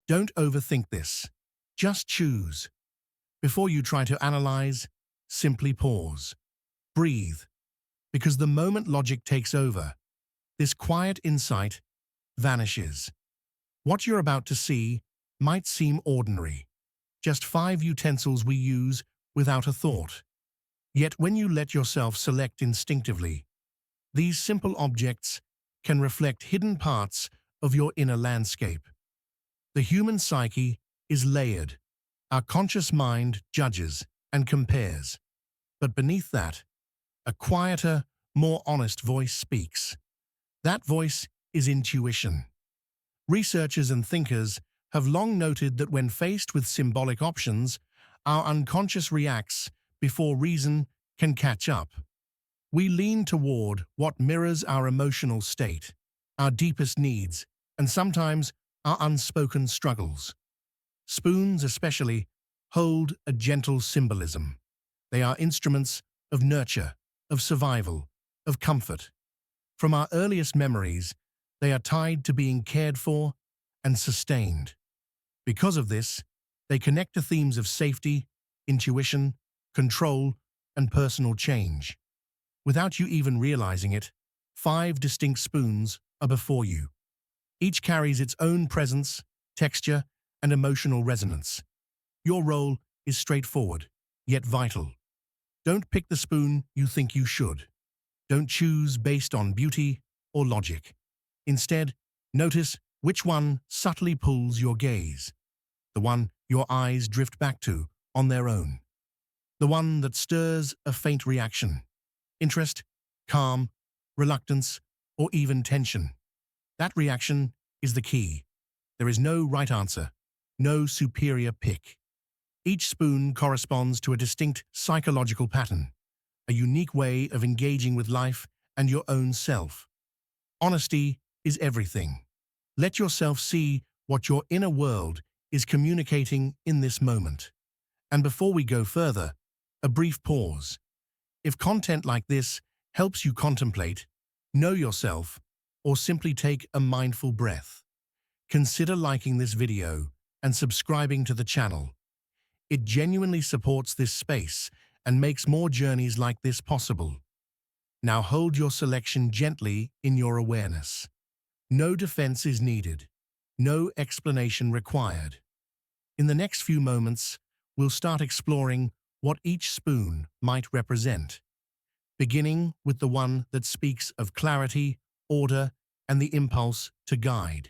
Don't overthink this. Just choose. Before you try to analyze, simply pause. Breathe. Because the moment logic takes over, this quiet insight vanishes. What you're about to see might seem ordinary. Just 5 utensils we use without a thought. Yet when you let yourself select instinctively, these simple objects can reflect hidden parts of your inner landscape. The human psyche is layered. Our conscious mind judges and compares. But beneath that, a quieter, more honest voice speaks. That voice is intuition. Researchers and thinkers have long noted that when faced with symbolic options, our unconscious reacts before reason can catch up. We lean toward what mirrors our emotional state, our deepest needs, and sometimes our unspoken struggles. Spoons, especially, hold a gentle symbolism. They are instruments of nurture, of survival, of comfort. From our earliest memories, they are tied to being cared for and sustained. Because of this, they connect to themes of safety, intuition, control, and personal change. Without you even realizing it, 5 distinct spoons are before you. Each carries its own presence, texture, and emotional resonance. Your role is straightforward, yet vital. Don't pick the spoon you think you should. Don't choose based on beauty or logic. Instead, notice which one subtly pulls your gaze. The one your eyes drift back to on their own. The one that stirs a faint reaction. Interest, calm, reluctance, or even tension. That reaction is the key. There is no right answer, no superior pick. Each spoon corresponds to a distinct psychological pattern, a unique way of engaging with life and your own self. Honesty is everything. Let yourself see what your inner world is communicating in this moment. And before we go further, a brief pause. If content like this helps you contemplate, know yourself, or simply take a mindful breath, consider liking this video and subscribing to the channel. It genuinely supports this space and makes more journeys like this possible. Now hold your selection gently in your awareness. No defense is needed. No explanation required. In the next few moments, we'll start exploring what each spoon might represent, beginning with the one that speaks of clarity, order, and the impulse to guide.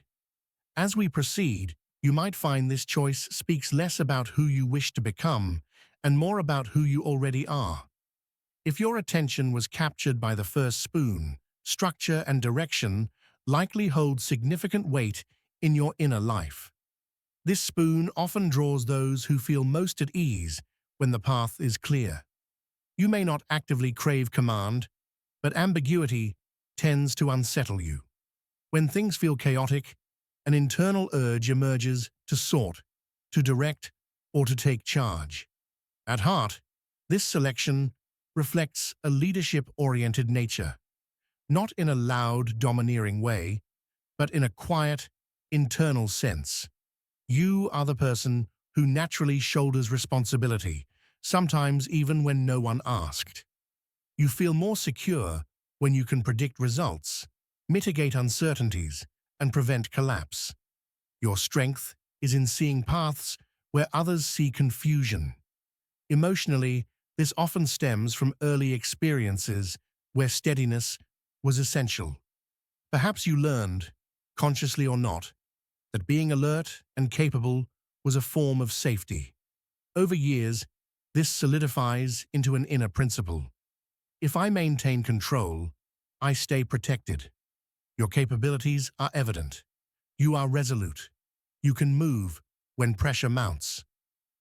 As we proceed, you might find this choice speaks less about who you wish to become and more about who you already are. If your attention was captured by the first spoon, structure and direction likely hold significant weight in your inner life. This spoon often draws those who feel most at ease when the path is clear. You may not actively crave command, but ambiguity tends to unsettle you. When things feel chaotic, an internal urge emerges to sort, to direct, or to take charge. At heart, this selection reflects a leadership-oriented nature, not in a loud, domineering way, but in a quiet, internal sense. You are the person who naturally shoulders responsibility, sometimes even when no one asked. You feel more secure when you can predict results, mitigate uncertainties, and prevent collapse. Your strength is in seeing paths where others see confusion. Emotionally, this often stems from early experiences where steadiness was essential. Perhaps you learned, consciously or not, that being alert and capable was a form of safety. Over years, this solidifies into an inner principle. If I maintain control, I stay protected. Your capabilities are evident. You are resolute. You can move when pressure mounts.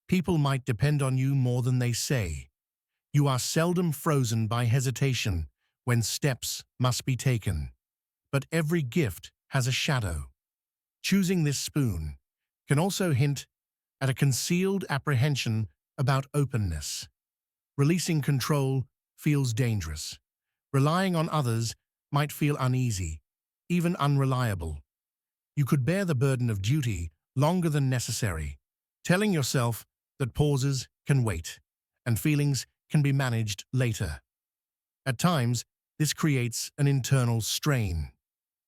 People might depend on you more than they say. You are seldom frozen by hesitation when steps must be taken. But every gift has a shadow. Choosing this spoon can also hint at a concealed apprehension about openness. Releasing control feels dangerous. Relying on others might feel uneasy, even unreliable. You could bear the burden of duty longer than necessary, telling yourself that pauses can wait and feelings can be managed later. At times, this creates an internal strain,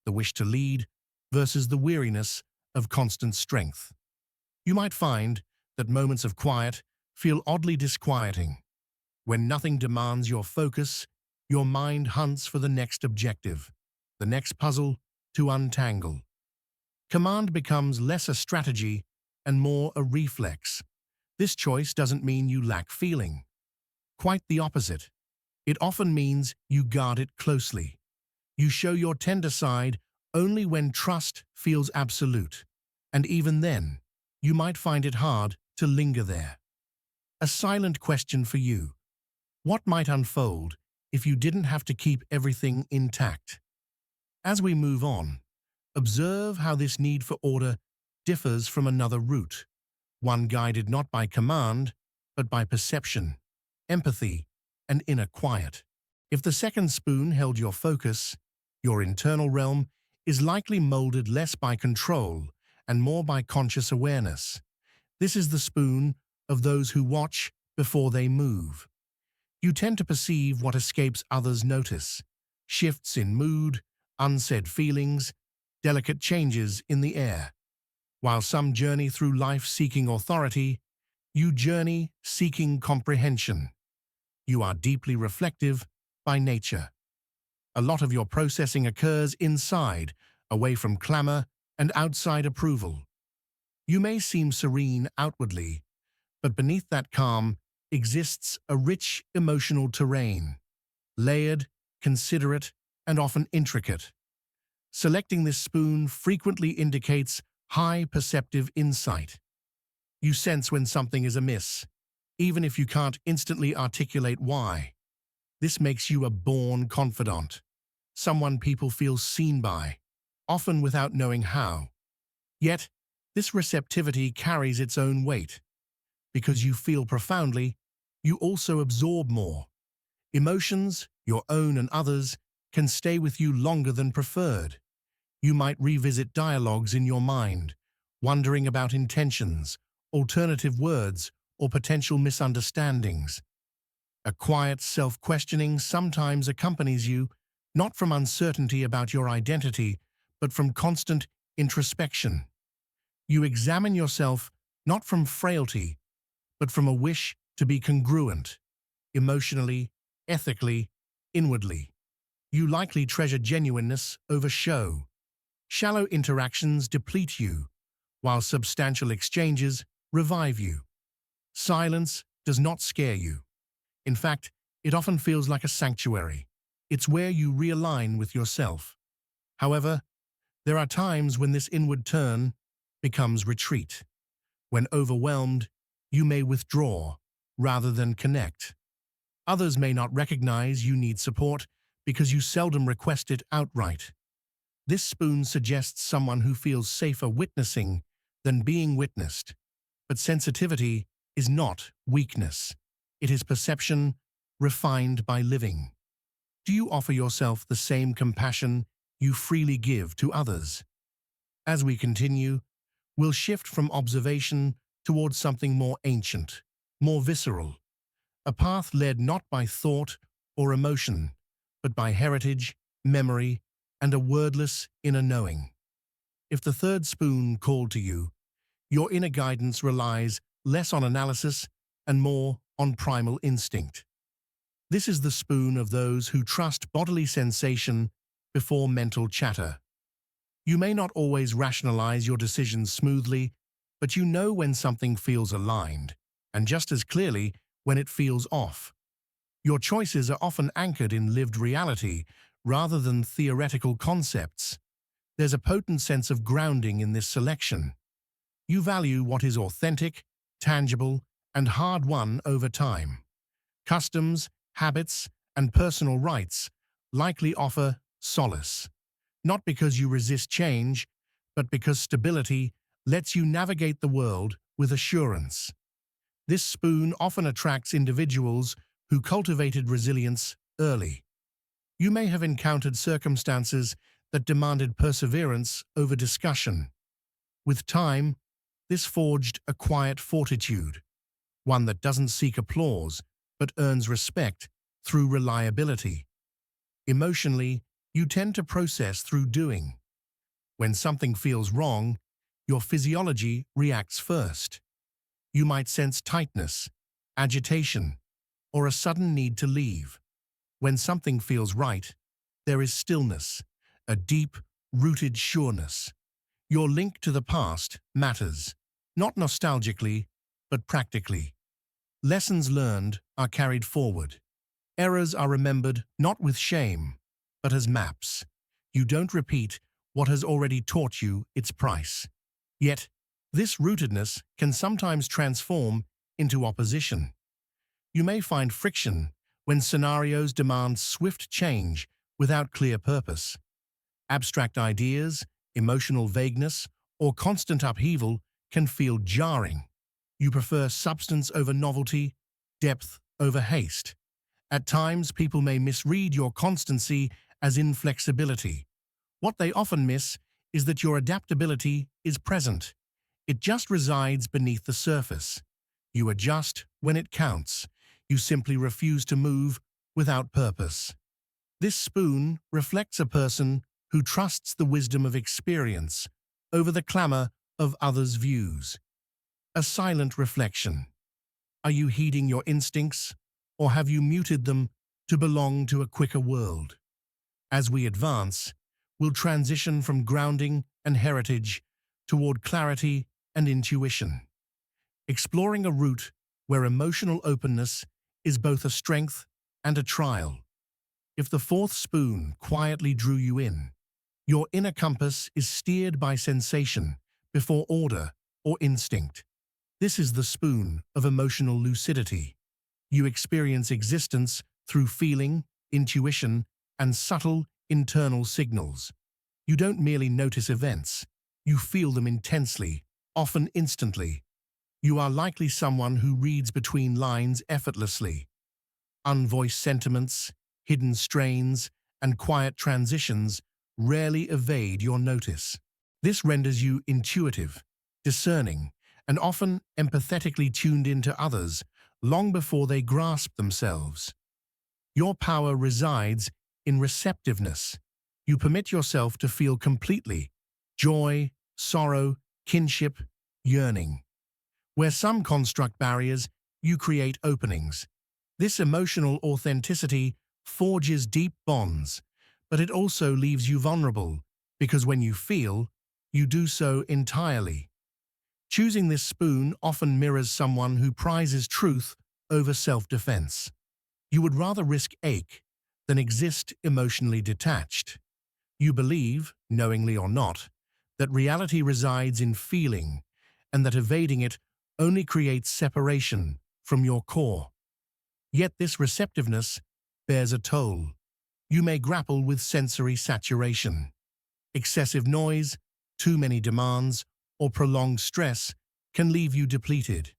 the wish to lead versus the weariness of constant strength. You might find that moments of quiet feel oddly disquieting. When nothing demands your focus, your mind hunts for the next objective, the next puzzle to untangle. Command becomes less a strategy and more a reflex. This choice doesn't mean you lack feeling. Quite the opposite. It often means you guard it closely. You show your tender side only when trust feels absolute, and even then, you might find it hard to linger there. A silent question for you. What might unfold if you didn't have to keep everything intact? As we move on, observe how this need for order differs from another route, one guided not by command, but by perception, empathy, and inner quiet. If the second spoon held your focus, your internal realm is likely molded less by control and more by conscious awareness. This is the spoon of those who watch before they move. You tend to perceive what escapes others' notice, shifts in mood, unsaid feelings, delicate changes in the air. While some journey through life seeking authority, you journey seeking comprehension. You are deeply reflective by nature. A lot of your processing occurs inside, away from clamor and outside approval. You may seem serene outwardly, but beneath that calm exists a rich emotional terrain, layered, considerate, and often intricate. Selecting this spoon frequently indicates high perceptive insight. You sense when something is amiss, even if you can't instantly articulate why. This makes you a born confidant, someone people feel seen by, often without knowing how. Yet, this receptivity carries its own weight. Because you feel profoundly, you also absorb more. Emotions, your own and others, can stay with you longer than preferred. You might revisit dialogues in your mind, wondering about intentions, alternative words, or potential misunderstandings. A quiet self-questioning sometimes accompanies you, not from uncertainty about your identity, but from constant introspection. You examine yourself not from frailty, but from a wish to be congruent, emotionally, ethically, inwardly. You likely treasure genuineness over show. Shallow interactions deplete you, while substantial exchanges revive you. Silence does not scare you. In fact, it often feels like a sanctuary. It's where you realign with yourself. However, there are times when this inward turn becomes retreat. When overwhelmed, you may withdraw rather than connect. Others may not recognize you need support because you seldom request it outright. This spoon suggests someone who feels safer witnessing than being witnessed. But sensitivity is not weakness. It is perception refined by living. Do you offer yourself the same compassion you freely give to others? As we continue, we'll shift from observation towards something more ancient, more visceral, a path led not by thought or emotion, but by heritage, memory, and a wordless inner knowing. If the third spoon called to you, your inner guidance relies less on analysis and more on primal instinct. This is the spoon of those who trust bodily sensation before mental chatter. You may not always rationalize your decisions smoothly, but you know when something feels aligned, and just as clearly when it feels off. Your choices are often anchored in lived reality rather than theoretical concepts. There's a potent sense of grounding in this selection. You value what is authentic, tangible, and hard-won over time. Customs, habits, and personal rights likely offer solace, not because you resist change, but because stability lets you navigate the world with assurance. This spoon often attracts individuals who cultivated resilience early. You may have encountered circumstances that demanded perseverance over discussion. With time, This forged a quiet fortitude, one that doesn't seek applause but earns respect through reliability. Emotionally, you tend to process through doing. When something feels wrong, your physiology reacts first. You might sense tightness, agitation, or a sudden need to leave. When something feels right, there is stillness, a deep, rooted sureness. Your link to the past matters, not nostalgically, but practically. Lessons learned are carried forward. Errors are remembered not with shame, but as maps. You don't repeat what has already taught you its price. Yet, this rootedness can sometimes transform into opposition. You may find friction when scenarios demand swift change without clear purpose. Abstract ideas, emotional vagueness, or constant upheaval can feel jarring. You prefer substance over novelty, depth over haste. At times, people may misread your constancy as inflexibility. What they often miss is that your adaptability is present. It just resides beneath the surface. You adjust when it counts. You simply refuse to move without purpose. This spoon reflects a person who trusts the wisdom of experience over the clamor of others' views. A silent reflection. Are you heeding your instincts, or have you muted them to belong to a quicker world? As we advance, we'll transition from grounding and heritage toward clarity and intuition, exploring a route where emotional openness is both a strength and a trial. If the fourth spoon quietly drew you in, your inner compass is steered by sensation before order or instinct. This is the spoon of emotional lucidity. You experience existence through feeling, intuition, and subtle internal signals. You don't merely notice events, you feel them intensely, often instantly. You are likely someone who reads between lines effortlessly. Unvoiced sentiments, hidden strains, and quiet transitions rarely evade your notice. This renders you intuitive, discerning, and often empathetically tuned into others long before they grasp themselves. Your power resides in receptiveness. You permit yourself to feel completely: joy, sorrow, kinship, yearning. Where some construct barriers, you create openings. This emotional authenticity forges deep bonds, but it also leaves you vulnerable, because when you feel, you do so entirely. Choosing this spoon often mirrors someone who prizes truth over self-defense. You would rather risk ache than exist emotionally detached. You believe, knowingly or not, that reality resides in feeling, and that evading it only creates separation from your core. Yet this receptiveness bears a toll. You may grapple with sensory saturation. Excessive noise, too many demands, or prolonged stress can leave you depleted.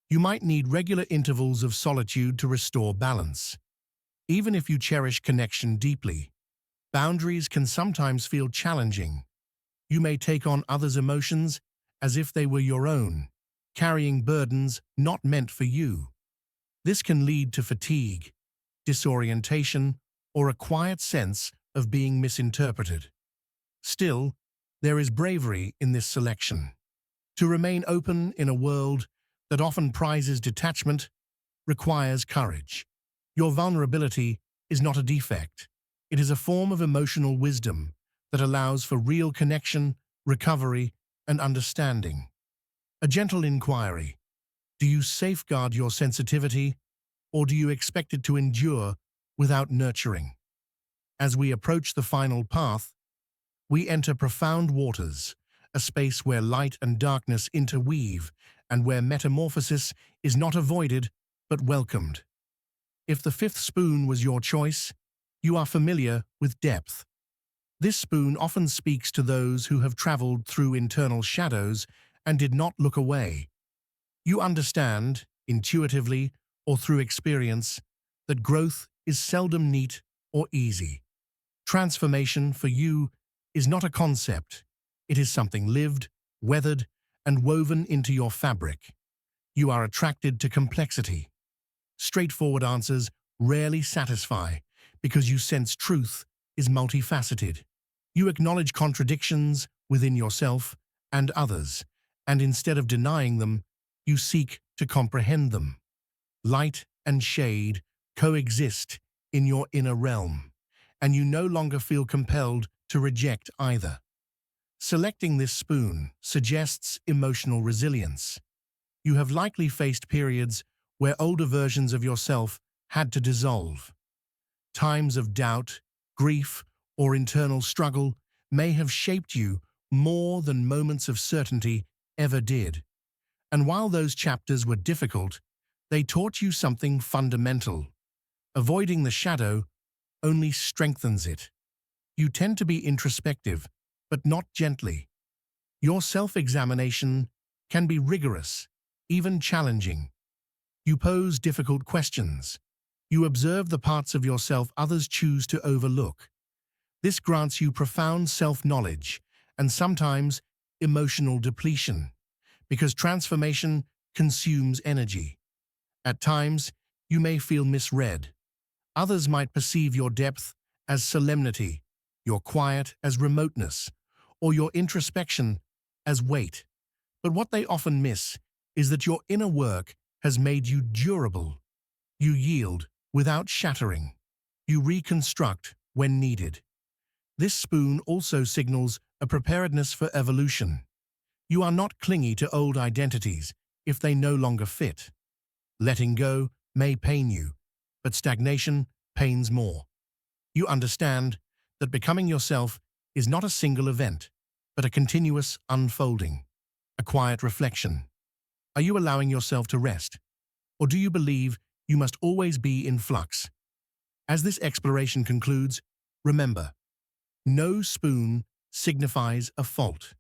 You might need regular intervals of solitude to restore balance. Even if you cherish connection deeply, boundaries can sometimes feel challenging. You may take on others' emotions as if they were your own, carrying burdens not meant for you. This can lead to fatigue, disorientation, or a quiet sense of being misinterpreted. Still, there is bravery in this selection. To remain open in a world that often prizes detachment requires courage. Your vulnerability is not a defect. It is a form of emotional wisdom that allows for real connection, recovery, and understanding. A gentle inquiry: do you safeguard your sensitivity, or do you expect it to endure without nurturing? As we approach the final path, we enter profound waters, a space where light and darkness interweave and where metamorphosis is not avoided but welcomed. If the fifth spoon was your choice, you are familiar with depth. This spoon often speaks to those who have traveled through internal shadows and did not look away. You understand, intuitively or through experience, that growth is seldom neat or easy. Transformation for you is not a concept. It is something lived, weathered, and woven into your fabric. You are attracted to complexity. Straightforward answers rarely satisfy because you sense truth is multifaceted. You acknowledge contradictions within yourself and others, and instead of denying them, you seek to comprehend them. Light and shade coexist in your inner realm, and you no longer feel compelled to reject either. Selecting this spoon suggests emotional resilience. You have likely faced periods where older versions of yourself had to dissolve. Times of doubt, grief, or internal struggle may have shaped you more than moments of certainty ever did. And while those chapters were difficult, they taught you something fundamental. Avoiding the shadow only strengthens it. You tend to be introspective, but not gently. Your self-examination can be rigorous, even challenging. You pose difficult questions. You observe the parts of yourself others choose to overlook. This grants you profound self-knowledge and sometimes emotional depletion, because transformation consumes energy. At times, you may feel misread. Others might perceive your depth as solemnity, your quiet as remoteness, or your introspection as weight. But what they often miss is that your inner work has made you durable. You yield without shattering. You reconstruct when needed. This spoon also signals a preparedness for evolution. You are not clingy to old identities if they no longer fit. Letting go may pain you, but stagnation pains more. You understand that becoming yourself is not a single event, but a continuous unfolding, a quiet reflection. Are you allowing yourself to rest? Or do you believe you must always be in flux? As this exploration concludes, remember, no spoon signifies a fault.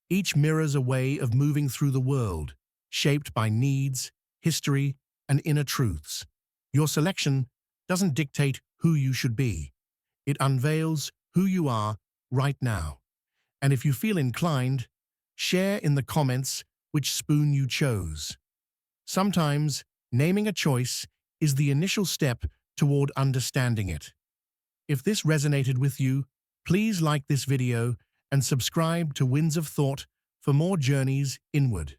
Each mirrors a way of moving through the world, shaped by needs, history, and inner truths. Your selection doesn't dictate who you should be. It unveils who you are right now. And if you feel inclined, share in the comments which spoon you chose. Sometimes, naming a choice is the initial step toward understanding it. If this resonated with you, please like this video and subscribe to Winds of Thought for more journeys inward.